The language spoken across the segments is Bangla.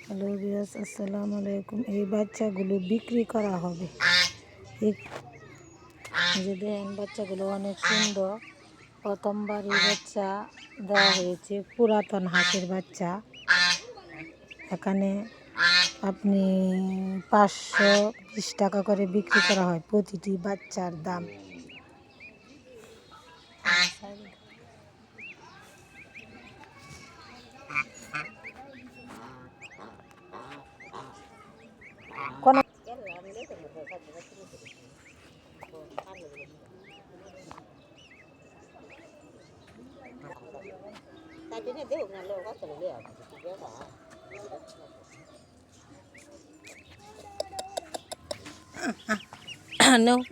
হ্যালো ভিউয়ার্স, আসসালামু আলাইকুম। এই বাচ্চাগুলো বিক্রি করা হবে। এই যে দেখেন, বাচ্চাগুলো অনেক সুন্দর। প্রথমবারই বাচ্চা দেওয়া হয়েছে, পুরাতন হাঁসের বাচ্চা। এখানে আপনি 520 টাকা করে বিক্রি করা হয় প্রতিটি বাচ্চার দাম। কোন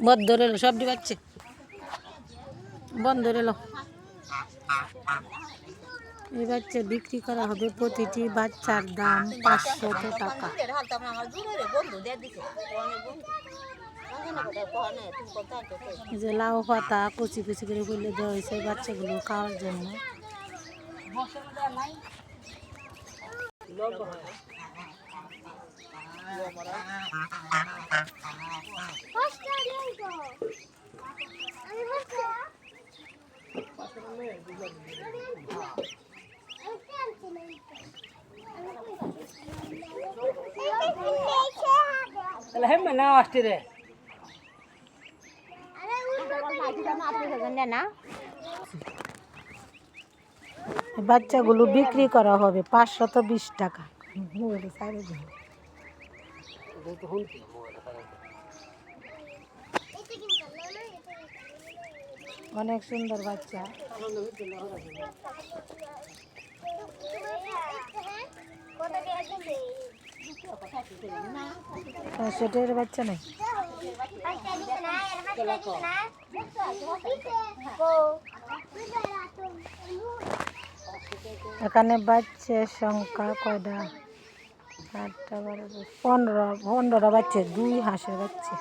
বন্ধ ধরে এলো, সব ডিবাচ্ছে বন্ধ ধরে এলো। এই বাচ্চা বিক্রি করা হবে, প্রতিটি বাচ্চার দাম 500 টাকা। এই যে লাউ পাতা কুচি কুচি করে বললে দেওয়া হয়েছে বাচ্চাগুলো খাওয়ার জন্য। বাচ্চাগুলো বিক্রি করা হবে 520 টাকা। অনেক সুন্দর বাচ্চা। সেটার বাচ্চা নাই। এখানে বাচ্চার সংখ্যা কয়টা? 8টা 15টা বাচ্চা, 2 হাঁসের বাচ্চা।